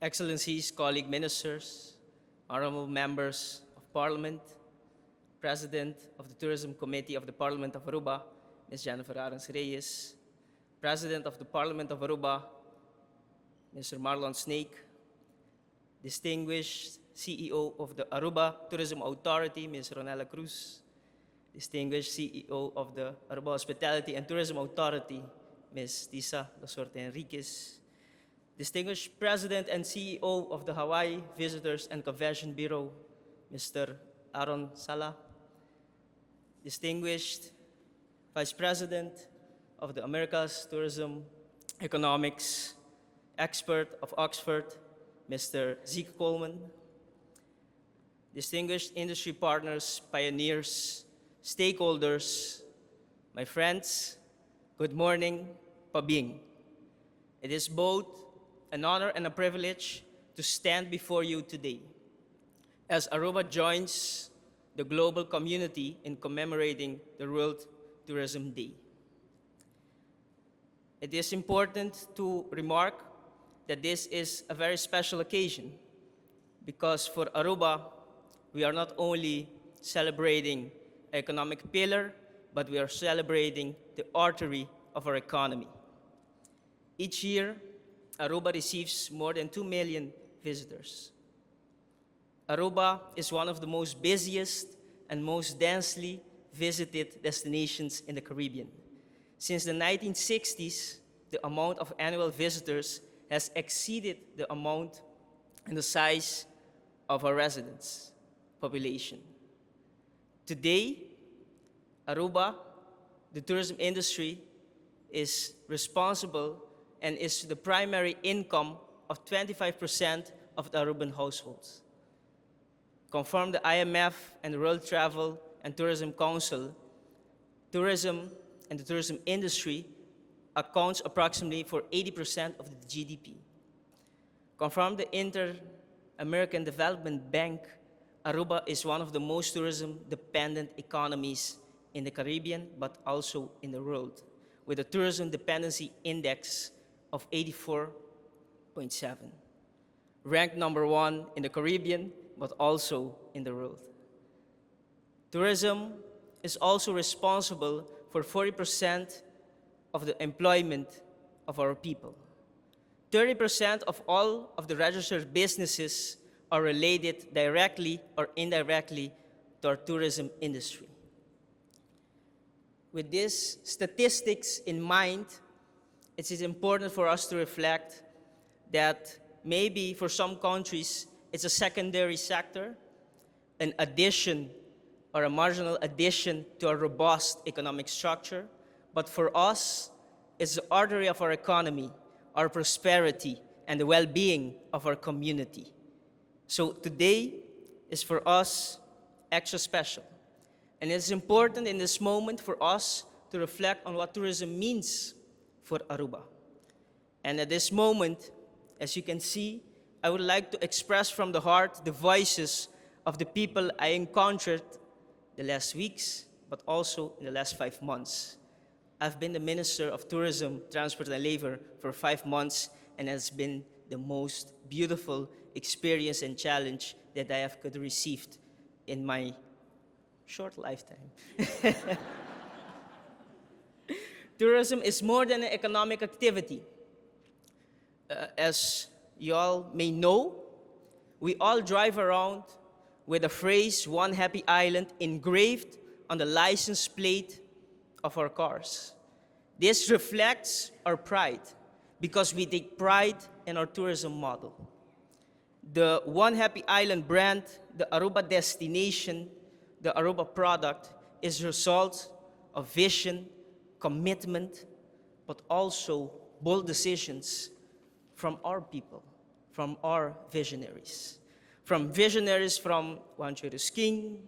Excellencies, colleague ministers, honorable members of Parliament, President of the Tourism Committee of the Parliament of Aruba, Ms. Jennifer Arens Reyes, President of the Parliament of Aruba, Mr. Marlon Snake, distinguished CEO of the Aruba Tourism Authority, Ms. Ronella Cruz, distinguished CEO of the Aruba Hospitality and Tourism Authority, Ms. Tisa Losorte Enriquez, distinguished President and CEO of the Hawaii Visitors and Convention Bureau, Mr. Aaron Sala, distinguished Vice President of the Americas Tourism Economics Expert of Oxford, Mr. Zeke Coleman, distinguished industry partners, pioneers, stakeholders, my friends, good morning, Pabing. It is both an honor and a privilege to stand before you today as Aruba joins the global community in commemorating the World Tourism Day. It is important to remark that this is a very special occasion because for Aruba, we are not only celebrating an economic pillar, but we are celebrating the artery of our economy. Each year, Aruba receives more than 2 million visitors. Aruba is one of the most busiest and most densely visited destinations in the Caribbean. Since the 1960s, the amount of annual visitors has exceeded the amount and the size of our residents' population. Today, Aruba, the tourism industry, is responsible and is the primary income of 25% of the Aruban households. Conform the IMF and the World Travel and Tourism Council, tourism and the tourism industry accounts approximately for 80% of the GDP. Conform the Inter-American Development Bank, Aruba is one of the most tourism-dependent economies in the Caribbean, but also in the world, with a tourism dependency index of 84.7, ranked #1 in the Caribbean, but also in the world. Tourism is also responsible for 40% of the employment of our people. 30% of all of the registered businesses are related directly or indirectly to our tourism industry. With these statistics in mind, it is important for us to reflect that maybe for some countries, it's a secondary sector, an addition or a marginal addition to a robust economic structure. But for us, it's the artery of our economy, our prosperity, and the well-being of our community. So today is for us extra special. And it's important in this moment for us to reflect on what tourism means for Aruba. And at this moment, as you can see, I would like to express from the heart the voices of the people I encountered the last weeks, but also in the last 5 months. I've been the Minister of Tourism, Transport and Labor for 5 months, and it's been the most beautiful experience and challenge that I have could received in my short lifetime. Tourism is more than an economic activity. As you all may know, we all drive around with the phrase "One Happy Island" engraved on the license plate of our cars. This reflects our pride because we take pride in our tourism model. The One Happy Island brand, the Aruba destination, the Aruba product is a result of vision, commitment, but also bold decisions from our people, from our visionaries. From visionaries from Juan Churus King,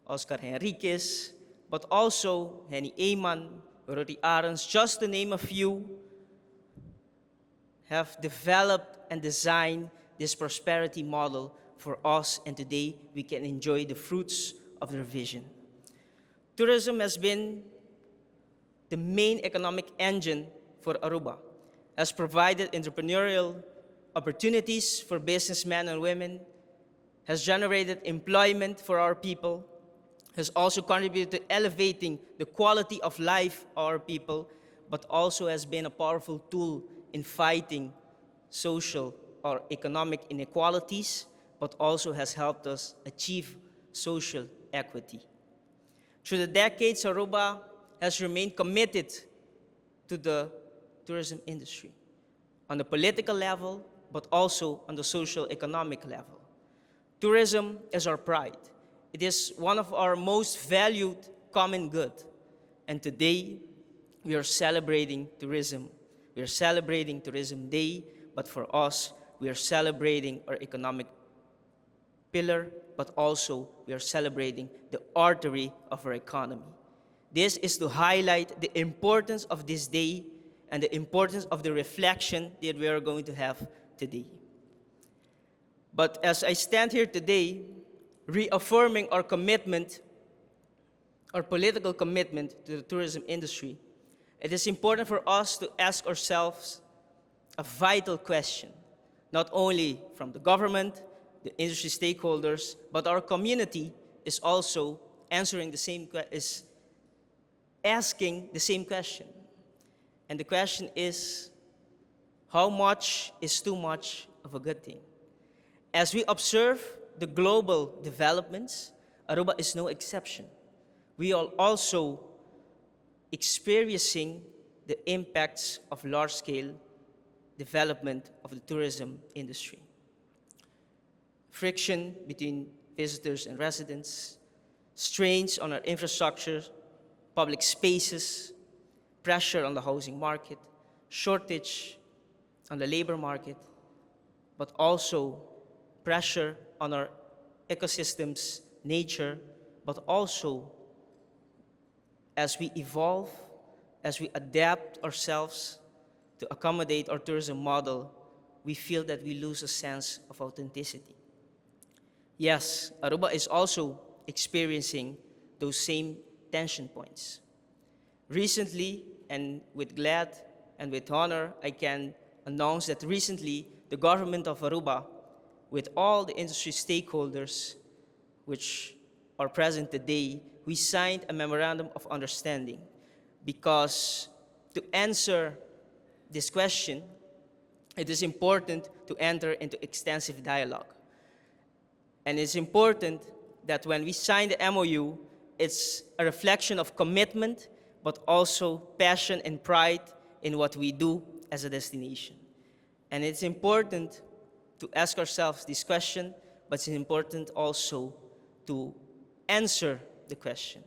Oscar Henriquez, but also Henny Ayman, Rory Arons, just to name a few, have developed and designed this prosperity model for us, and today we can enjoy the fruits of their vision. Tourism has been the main economic engine for Aruba, has provided entrepreneurial opportunities for businessmen and women, has generated employment for our people, has also contributed to elevating the quality of life of our people, but also has been a powerful tool in fighting social or economic inequalities, but also has helped us achieve social equity. Through the decades, Aruba has remained committed to the tourism industry on the political level, but also on the social economic level. Tourism is our pride. It is one of our most valued common good. And today, we are celebrating tourism. We are celebrating Tourism Day, but for us, we are celebrating our economic pillar, but also we are celebrating the artery of our economy. This is to highlight the importance of this day and the importance of the reflection that we are going to have today. But as I stand here today, reaffirming our commitment, our political commitment to the tourism industry, it is important for us to ask ourselves a vital question, not only from the government, the industry stakeholders, but our community is also asking the same question. And the question is, how much is too much of a good thing? As we observe the global developments, Aruba is no exception. We are also experiencing the impacts of large-scale development of the tourism industry. Friction between visitors and residents, strains on our infrastructure, public spaces, pressure on the housing market, shortage on the labor market, but also pressure on our ecosystems, nature, but also as we evolve, as we adapt ourselves to accommodate our tourism model, we feel that we lose a sense of authenticity. Yes, Aruba is also experiencing those same tension points. Recently, and with glad and with honor, I can announce that recently the government of Aruba, with all the industry stakeholders which are present today, we signed a memorandum of understanding because to answer this question, it is important to enter into extensive dialogue. And it's important that when we sign the MOU, it's a reflection of commitment, but also passion and pride in what we do as a destination. And it's important to ask ourselves this question, but it's important also to answer the question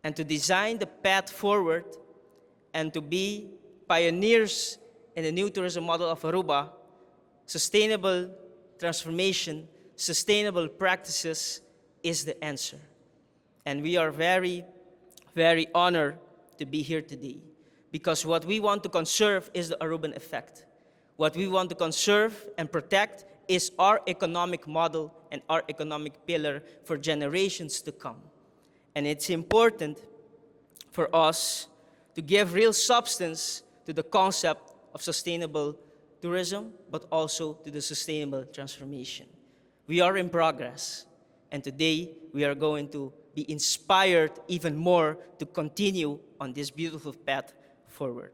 and to design the path forward and to be pioneers in the new tourism model of Aruba. Sustainable transformation, sustainable practices is the answer. And we are very, very honored to be here today because what we want to conserve is the Aruban effect. What we want to conserve and protect is our economic model and our economic pillar for generations to come. And it's important for us to give real substance to the concept of sustainable tourism, but also to the sustainable transformation. We are in progress, and today we are going to be inspired even more to continue on this beautiful path forward.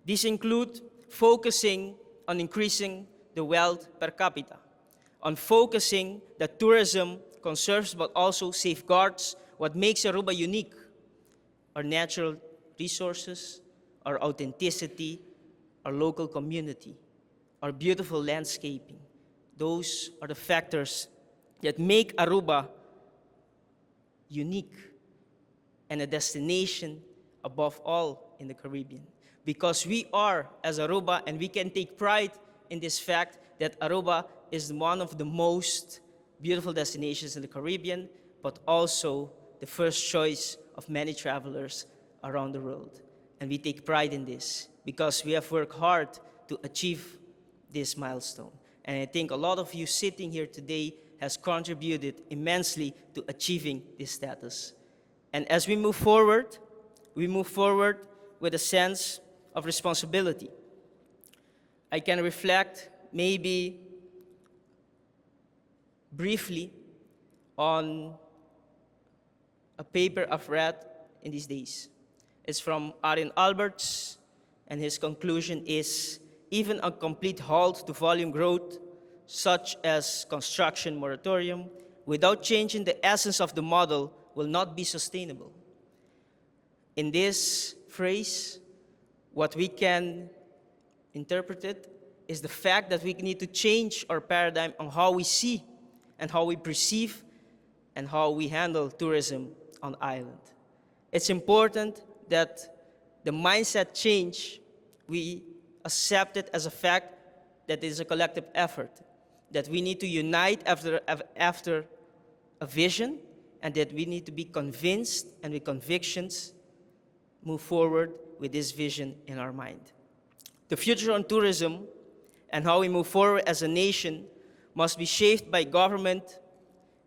These include focusing on increasing the wealth per capita, on focusing that tourism conserves but also safeguards what makes Aruba unique, our natural resources, our authenticity, our local community, our beautiful landscaping. Those are the factors that make Aruba unique and a destination above all in the Caribbean. Because we are, as Aruba, and we can take pride in this fact that Aruba is one of the most beautiful destinations in the Caribbean, but also the first choice of many travelers around the world. And we take pride in this because we have worked hard to achieve this milestone. And I think a lot of you sitting here today has contributed immensely to achieving this status. And as we move forward with a sense of responsibility. I can reflect maybe briefly on a paper I've read in these days. It's from Arjen Alberts, and his conclusion is, even a complete halt to volume growth, such as construction moratorium, without changing the essence of the model, will not be sustainable. In this phrase, what we can interpret it is the fact that we need to change our paradigm on how we see and how we perceive and how we handle tourism on the island. It's important that the mindset change, we accept it as a fact that it is a collective effort, that we need to unite after a vision, and that we need to be convinced and with convictions move forward with this vision in our mind. The future on tourism and how we move forward as a nation must be shaped by government,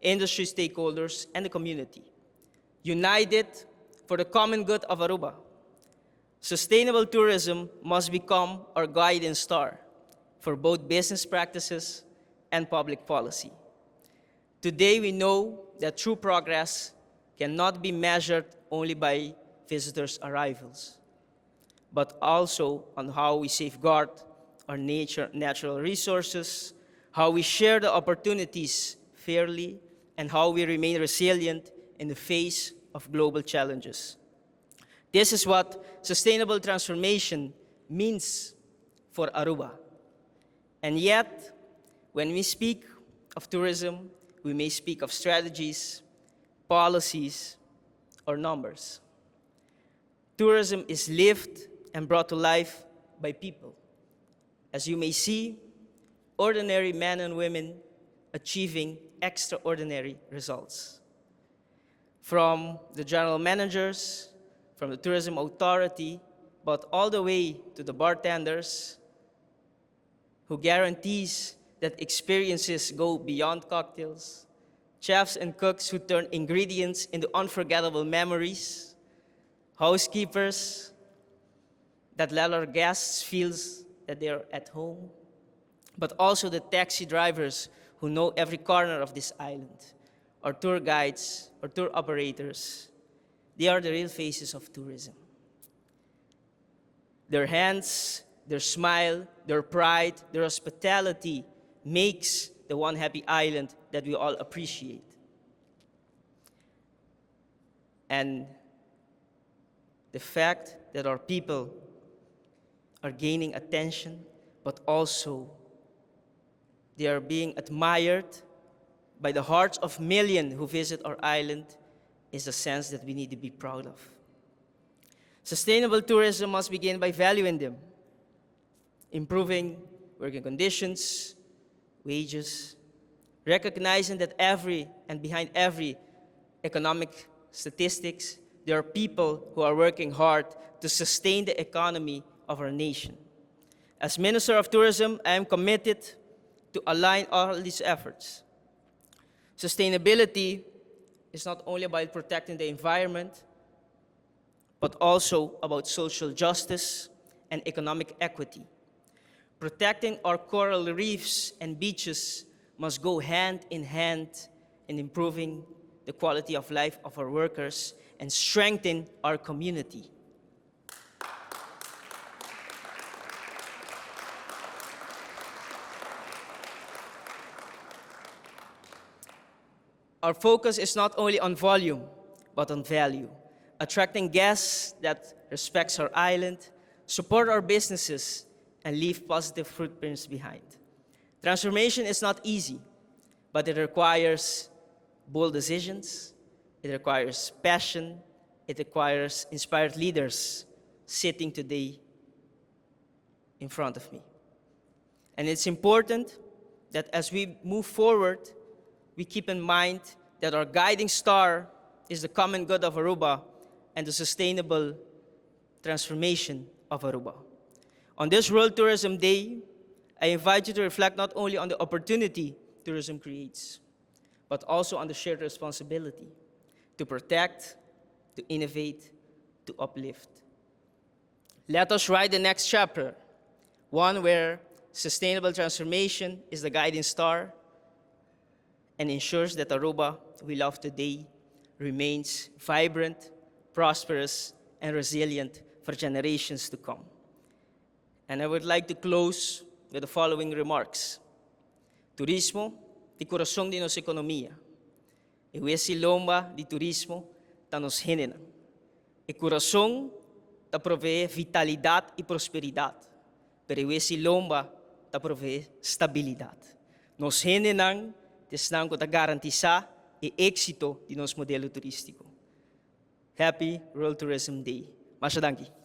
industry stakeholders, and the community, united for the common good of Aruba. Sustainable tourism must become our guiding star for both business practices and public policy. Today, we know that true progress cannot be measured only by visitors' arrivals, but also on how we safeguard our natural resources, how we share the opportunities fairly, and how we remain resilient in the face of global challenges. This is what sustainable transformation means for Aruba. And yet, when we speak of tourism, we may speak of strategies, policies, or numbers. Tourism is lived and brought to life by people. As you may see, ordinary men and women achieving extraordinary results. From the general managers, from the tourism authority, but all the way to the bartenders who guarantees that experiences go beyond cocktails, chefs and cooks who turn ingredients into unforgettable memories, housekeepers that let our guests feel that they're at home, but also the taxi drivers who know every corner of this island, or tour guides, or tour operators. They are the real faces of tourism. Their hands, their smile, their pride, their hospitality makes the one happy island that we all appreciate. And the fact that our people are gaining attention, but also they are being admired by the hearts of millions who visit our island is a sense that we need to be proud of. Sustainable tourism must begin by valuing them, improving working conditions, wages, recognizing that behind every economic statistics, there are people who are working hard to sustain the economy of our nation. As Minister of Tourism, I am committed to align all these efforts. Sustainability is not only about protecting the environment, but also about social justice and economic equity. Protecting our coral reefs and beaches must go hand in improving the quality of life of our workers and strengthen our community. Our focus is not only on volume, but on value. Attracting guests that respects our island, support our businesses, and leave positive footprints behind. Transformation is not easy, but it requires bold decisions, it requires passion, it requires inspired leaders sitting today in front of me. And it's important that as we move forward, we keep in mind that our guiding star is the common good of Aruba and the sustainable transformation of Aruba. On this World Tourism Day, I invite you to reflect not only on the opportunity tourism creates, but also on the shared responsibility to protect, to innovate, to uplift. Let us write the next chapter, one where sustainable transformation is the guiding star and ensures that Aruba we love today remains vibrant, prosperous, and resilient for generations to come. And I would like to close with the following remarks. Turismo, di corazón de nossa economia. E esse lomba de turismo está nos hende. E coração está prover vitalidade e prosperidade. Pero esse lomba está prover estabilidade. Nos hende não estão para garantizar o êxito de nosso modelo turístico. Happy World Tourism Day. Masya danki.